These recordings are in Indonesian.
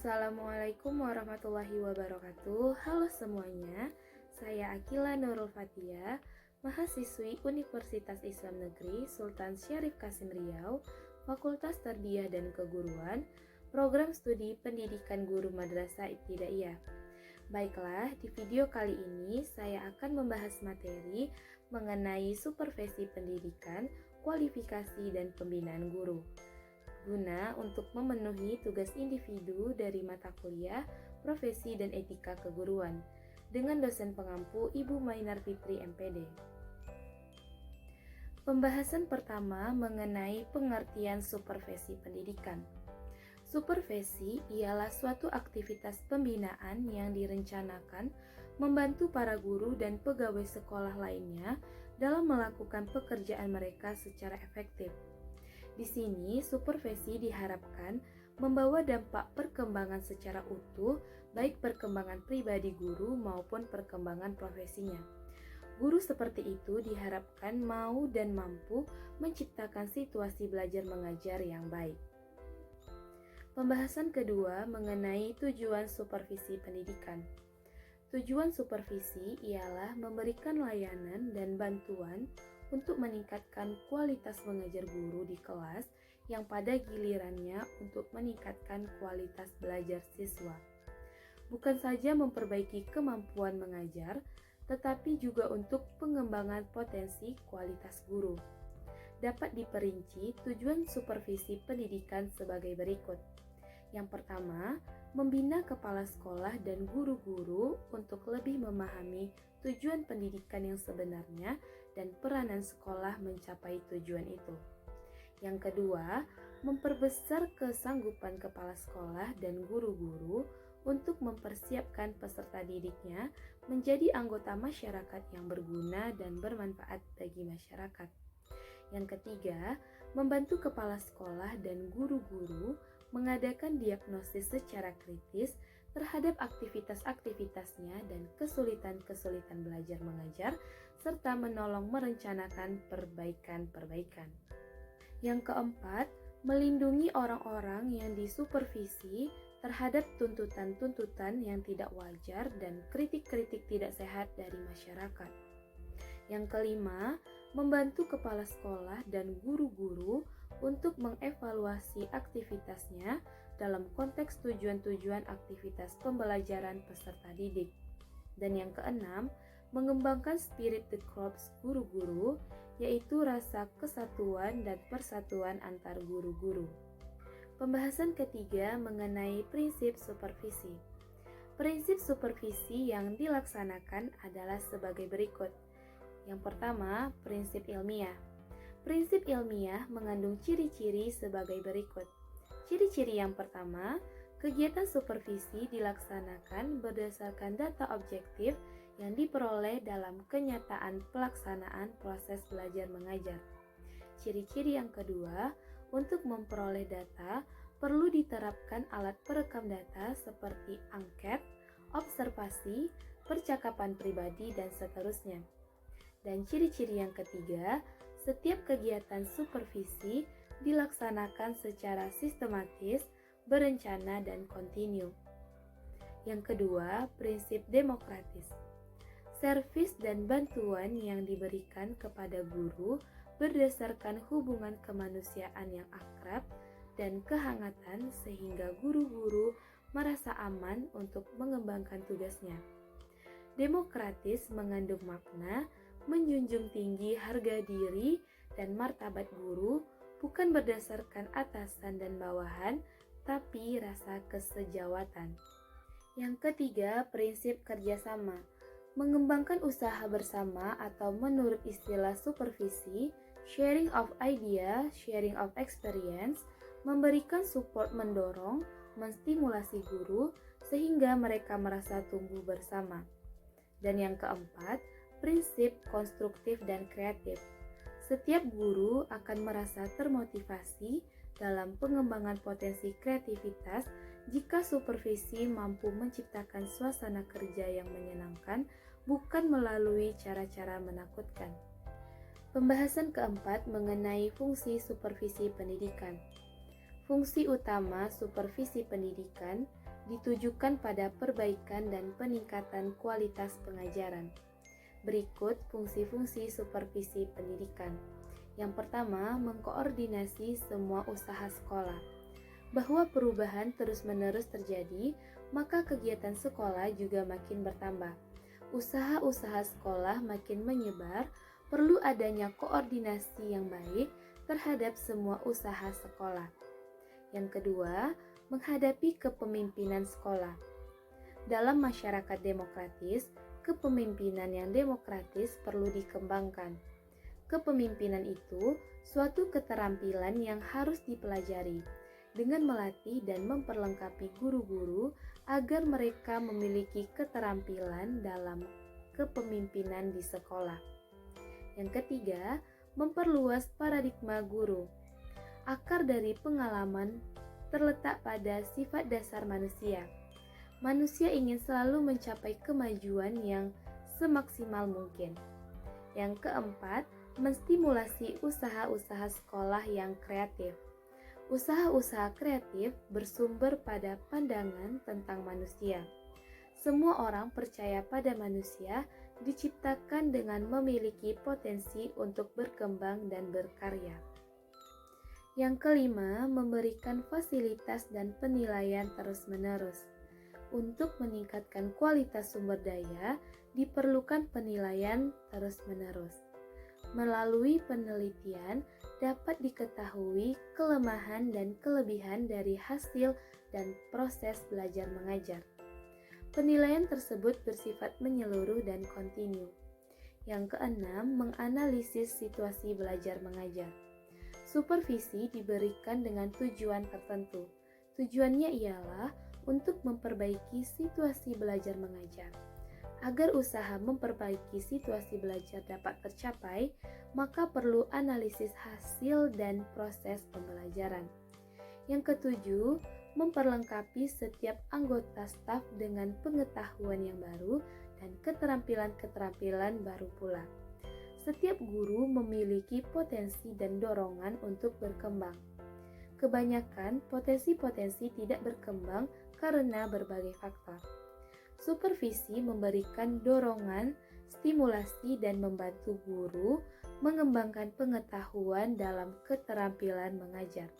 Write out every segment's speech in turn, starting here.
Assalamualaikum warahmatullahi wabarakatuh. Halo semuanya, saya Akila Nurul Fatia, mahasiswi Universitas Islam Negeri Sultan Syarif Kasim Riau, Fakultas Tarbiyah dan Keguruan, Program Studi Pendidikan Guru Madrasah Ibtidaiyah. Baiklah, di video kali ini saya akan membahas materi mengenai supervisi pendidikan, kualifikasi, dan pembinaan guru guna untuk memenuhi tugas individu dari mata kuliah, profesi, dan etika keguruan dengan dosen pengampu Ibu Mainar Fitri MPD. Pembahasan pertama mengenai pengertian supervisi pendidikan. Supervisi ialah suatu aktivitas pembinaan yang direncanakan membantu para guru dan pegawai sekolah lainnya dalam melakukan pekerjaan mereka secara efektif. Di sini, supervisi diharapkan membawa dampak perkembangan secara utuh, baik perkembangan pribadi guru maupun perkembangan profesinya. Guru seperti itu diharapkan mau dan mampu menciptakan situasi belajar mengajar yang baik. Pembahasan kedua mengenai tujuan supervisi pendidikan. Tujuan supervisi ialah memberikan layanan dan bantuan untuk meningkatkan kualitas mengajar guru di kelas yang pada gilirannya untuk meningkatkan kualitas belajar siswa. Bukan saja memperbaiki kemampuan mengajar, tetapi juga untuk pengembangan potensi kualitas guru. Dapat diperinci tujuan supervisi pendidikan sebagai berikut. Yang pertama, membina kepala sekolah dan guru-guru untuk lebih memahami tujuan pendidikan yang sebenarnya dan peranan sekolah mencapai tujuan itu. Yang kedua, memperbesar kesanggupan kepala sekolah dan guru-guru untuk mempersiapkan peserta didiknya menjadi anggota masyarakat yang berguna dan bermanfaat bagi masyarakat. Yang ketiga, membantu kepala sekolah dan guru-guru mengadakan diagnosis secara kritis terhadap aktivitas-aktivitasnya dan kesulitan-kesulitan belajar mengajar, serta menolong merencanakan perbaikan-perbaikan. Yang keempat, melindungi orang-orang yang disupervisi terhadap tuntutan-tuntutan yang tidak wajar dan kritik-kritik tidak sehat dari masyarakat. Yang kelima, membantu kepala sekolah dan guru-guru untuk mengevaluasi aktivitasnya dalam konteks tujuan-tujuan aktivitas pembelajaran peserta didik. Dan yang keenam, mengembangkan spirit the corps guru-guru, yaitu rasa kesatuan dan persatuan antar guru-guru. Pembahasan ketiga mengenai prinsip supervisi. Prinsip supervisi yang dilaksanakan adalah sebagai berikut. Yang pertama, prinsip ilmiah. Prinsip ilmiah mengandung ciri-ciri sebagai berikut. Ciri-ciri yang pertama, kegiatan supervisi dilaksanakan berdasarkan data objektif yang diperoleh dalam kenyataan pelaksanaan proses belajar mengajar. Ciri-ciri yang kedua, untuk memperoleh data, perlu diterapkan alat perekam data seperti angket, observasi, percakapan pribadi, dan seterusnya. Dan ciri-ciri yang ketiga, setiap kegiatan supervisi dilaksanakan secara sistematis, berencana, dan kontinu. Yang kedua, prinsip demokratis. Servis dan bantuan yang diberikan kepada guru berdasarkan hubungan kemanusiaan yang akrab dan kehangatan sehingga guru-guru merasa aman untuk mengembangkan tugasnya. Demokratis mengandung makna menjunjung tinggi harga diri dan martabat guru bukan berdasarkan atasan dan bawahan, tapi rasa kesejawatan. Yang ketiga, prinsip kerjasama. Mengembangkan usaha bersama atau menurut istilah supervisi, sharing of idea, sharing of experience, memberikan support mendorong, menstimulasi guru sehingga mereka merasa tumbuh bersama. Dan yang keempat, prinsip konstruktif dan kreatif. Setiap guru akan merasa termotivasi dalam pengembangan potensi kreativitas jika supervisi mampu menciptakan suasana kerja yang menyenangkan, bukan melalui cara-cara menakutkan. Pembahasan keempat mengenai fungsi supervisi pendidikan. Fungsi utama supervisi pendidikan ditujukan pada perbaikan dan peningkatan kualitas pengajaran. Berikut fungsi-fungsi supervisi pendidikan. Yang pertama, mengkoordinasi semua usaha sekolah. Bahwa perubahan terus-menerus terjadi, maka kegiatan sekolah juga makin bertambah. Usaha-usaha sekolah makin menyebar, perlu adanya koordinasi yang baik terhadap semua usaha sekolah. Yang kedua, menghadapi kepemimpinan sekolah. Dalam masyarakat demokratis, kepemimpinan yang demokratis perlu dikembangkan. Kepemimpinan itu suatu keterampilan yang harus dipelajari dengan melatih dan memperlengkapi guru-guru agar mereka memiliki keterampilan dalam kepemimpinan di sekolah. Yang ketiga, memperluas paradigma guru. Akar dari pengalaman terletak pada sifat dasar manusia. Manusia ingin selalu mencapai kemajuan yang semaksimal mungkin. Yang keempat, menstimulasi usaha-usaha sekolah yang kreatif. Usaha-usaha kreatif bersumber pada pandangan tentang manusia. Semua orang percaya pada manusia diciptakan dengan memiliki potensi untuk berkembang dan berkarya. Yang kelima, memberikan fasilitas dan penilaian terus-menerus. Untuk meningkatkan kualitas sumber daya, diperlukan penilaian terus-menerus. Melalui penelitian, dapat diketahui kelemahan dan kelebihan dari hasil dan proses belajar mengajar. Penilaian tersebut bersifat menyeluruh dan kontinu. Yang keenam, menganalisis situasi belajar mengajar. Supervisi diberikan dengan tujuan tertentu. Tujuannya ialah untuk memperbaiki situasi belajar mengajar. Agar usaha memperbaiki situasi belajar dapat tercapai, maka perlu analisis hasil dan proses pembelajaran. Yang ketujuh, memperlengkapi setiap anggota staf dengan pengetahuan yang baru dan keterampilan-keterampilan baru pula. Setiap guru memiliki potensi dan dorongan untuk berkembang. Kebanyakan potensi-potensi tidak berkembang karena berbagai faktor. Supervisi memberikan dorongan, stimulasi, dan membantu guru mengembangkan pengetahuan dalam keterampilan mengajar.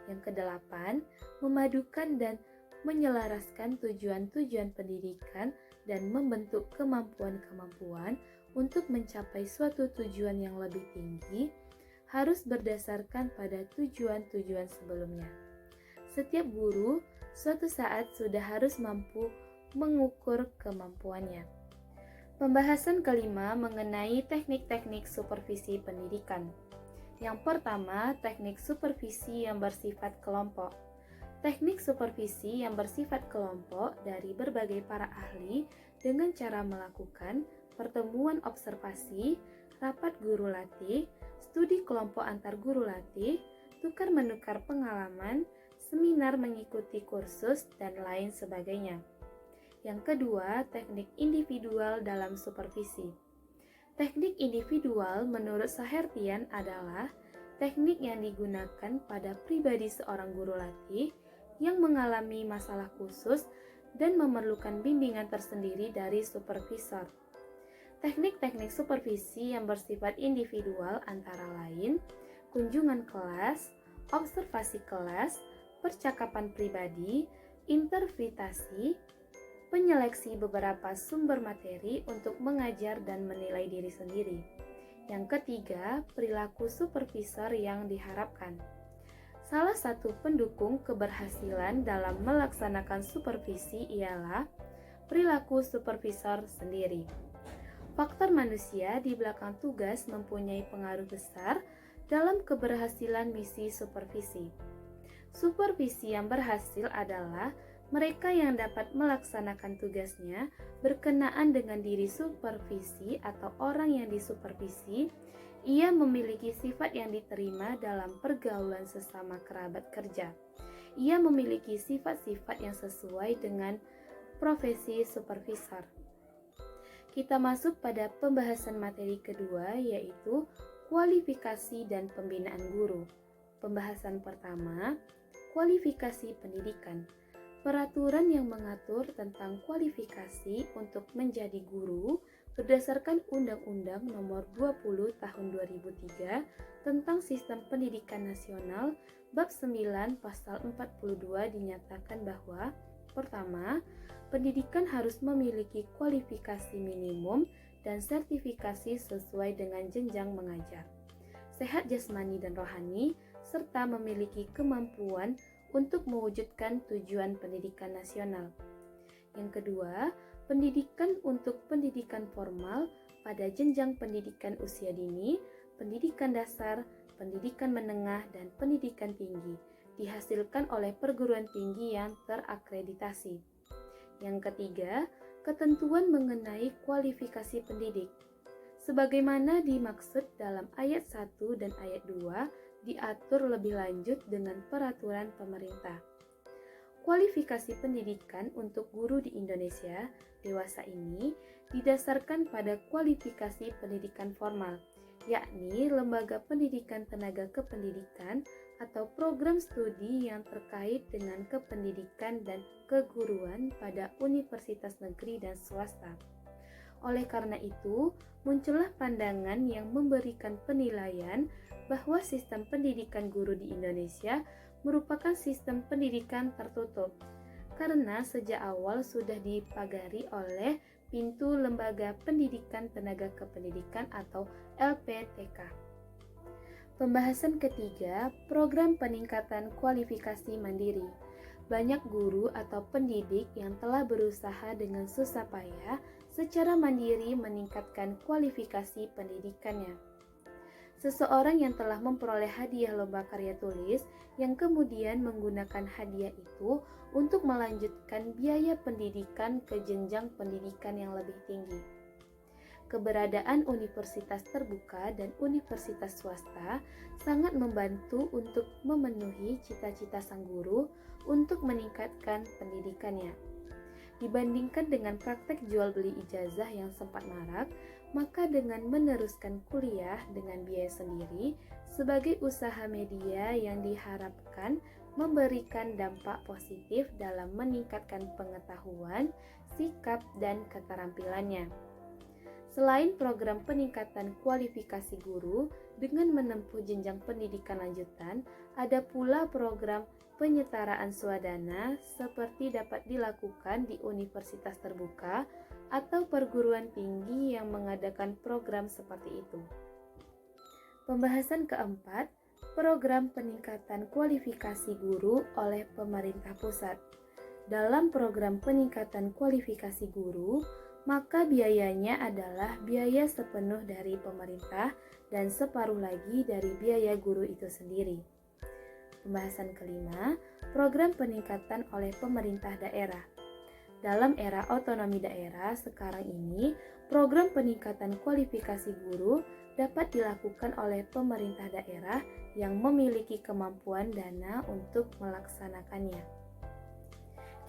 Yang kedelapan, memadukan dan menyelaraskan tujuan-tujuan pendidikan dan membentuk kemampuan-kemampuan untuk mencapai suatu tujuan yang lebih tinggi harus berdasarkan pada tujuan-tujuan sebelumnya. Setiap guru suatu saat sudah harus mampu mengukur kemampuannya. Pembahasan kelima mengenai teknik-teknik supervisi pendidikan. Yang pertama, teknik supervisi yang bersifat kelompok. Teknik supervisi yang bersifat kelompok dari berbagai para ahli dengan cara melakukan pertemuan observasi, rapat guru latih, studi kelompok antar guru latih, tukar-menukar pengalaman, seminar mengikuti kursus, dan lain sebagainya. Yang kedua, teknik individual dalam supervisi. Teknik individual menurut Sahertian adalah teknik yang digunakan pada pribadi seorang guru latih yang mengalami masalah khusus dan memerlukan bimbingan tersendiri dari supervisor. Teknik-teknik supervisi yang bersifat individual antara lain kunjungan kelas, observasi kelas, percakapan pribadi, interpretasi, penyeleksi beberapa sumber materi untuk mengajar dan menilai diri sendiri. Yang ketiga, perilaku supervisor yang diharapkan. Salah satu pendukung keberhasilan dalam melaksanakan supervisi ialah perilaku supervisor sendiri. Faktor manusia di belakang tugas mempunyai pengaruh besar dalam keberhasilan misi supervisi. Supervisi yang berhasil adalah mereka yang dapat melaksanakan tugasnya berkenaan dengan diri supervisi atau orang yang disupervisi. Ia memiliki sifat yang diterima dalam pergaulan sesama kerabat kerja. Ia memiliki sifat-sifat yang sesuai dengan profesi supervisor. Kita masuk pada pembahasan materi kedua, yaitu kualifikasi dan pembinaan guru. Pembahasan pertama, kualifikasi pendidikan. peraturan yang mengatur tentang kualifikasi untuk menjadi guru berdasarkan Undang-Undang Nomor 20 Tahun 2003 tentang Sistem Pendidikan Nasional Bab 9 Pasal 42 dinyatakan bahwa pertama, pendidikan harus memiliki kualifikasi minimum dan sertifikasi sesuai dengan jenjang mengajar, sehat jasmani dan rohani, serta memiliki kemampuan untuk mewujudkan tujuan pendidikan nasional. Yang kedua, pendidikan untuk pendidikan formal pada jenjang pendidikan usia dini, pendidikan dasar, pendidikan menengah, dan pendidikan tinggi dihasilkan oleh perguruan tinggi yang terakreditasi. Yang ketiga, ketentuan mengenai kualifikasi pendidik. Sebagaimana dimaksud dalam ayat 1 dan ayat 2, diatur lebih lanjut dengan peraturan pemerintah. Kualifikasi pendidikan untuk guru di Indonesia dewasa ini didasarkan pada kualifikasi pendidikan formal, yakni lembaga pendidikan tenaga kependidikan atau program studi yang terkait dengan kependidikan dan keguruan pada universitas negeri dan swasta. Oleh karena itu, muncullah pandangan yang memberikan penilaian bahwa sistem pendidikan guru di Indonesia merupakan sistem pendidikan tertutup, karena sejak awal sudah dipagari oleh pintu Lembaga Pendidikan Tenaga Kependidikan atau LPTK. Pembahasan ketiga, program peningkatan kualifikasi mandiri. Banyak guru atau pendidik yang telah berusaha dengan susah payah secara mandiri meningkatkan kualifikasi pendidikannya. Seseorang yang telah memperoleh hadiah lomba karya tulis yang kemudian menggunakan hadiah itu untuk melanjutkan biaya pendidikan ke jenjang pendidikan yang lebih tinggi. Keberadaan universitas terbuka dan universitas swasta sangat membantu untuk memenuhi cita-cita sang guru untuk meningkatkan pendidikannya. Dibandingkan dengan praktek jual beli ijazah yang sempat marak, maka dengan meneruskan kuliah dengan biaya sendiri sebagai usaha media yang diharapkan memberikan dampak positif dalam meningkatkan pengetahuan, sikap, dan keterampilannya. Selain program peningkatan kualifikasi guru dengan menempuh jenjang pendidikan lanjutan, ada pula program penyetaraan swadana seperti dapat dilakukan di universitas terbuka atau perguruan tinggi yang mengadakan program seperti itu. Pembahasan keempat, program peningkatan kualifikasi guru oleh pemerintah pusat. Dalam program peningkatan kualifikasi guru, maka biayanya adalah biaya sepenuh dari pemerintah dan separuh lagi dari biaya guru itu sendiri. Pembahasan kelima, program peningkatan oleh pemerintah daerah. Dalam era otonomi daerah sekarang ini, program peningkatan kualifikasi guru dapat dilakukan oleh pemerintah daerah yang memiliki kemampuan dana untuk melaksanakannya.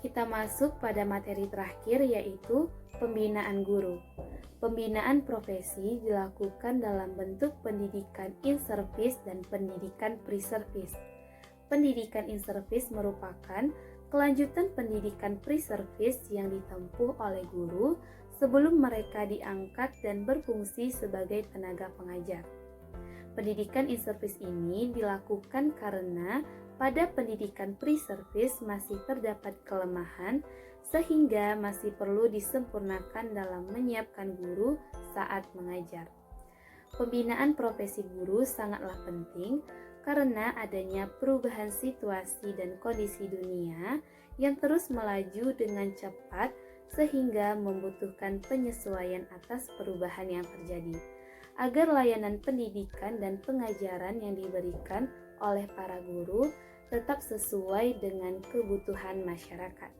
Kita masuk pada materi terakhir, yaitu pembinaan guru. Pembinaan profesi dilakukan dalam bentuk pendidikan in-service dan pendidikan pre-service. Pendidikan in-service merupakan kelanjutan pendidikan pre-service yang ditempuh oleh guru sebelum mereka diangkat dan berfungsi sebagai tenaga pengajar. Pendidikan in-service ini dilakukan karena pada pendidikan pre-service masih terdapat kelemahan sehingga masih perlu disempurnakan dalam menyiapkan guru saat mengajar. Pembinaan profesi guru sangatlah penting karena adanya perubahan situasi dan kondisi dunia yang terus melaju dengan cepat sehingga membutuhkan penyesuaian atas perubahan yang terjadi, agar layanan pendidikan dan pengajaran yang diberikan oleh para guru tetap sesuai dengan kebutuhan masyarakat.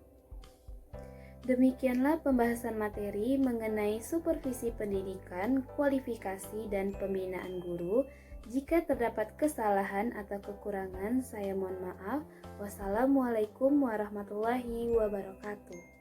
Demikianlah pembahasan materi mengenai supervisi pendidikan, kualifikasi, dan pembinaan guru. Jika terdapat kesalahan atau kekurangan, saya mohon maaf. Wassalamualaikum warahmatullahi wabarakatuh.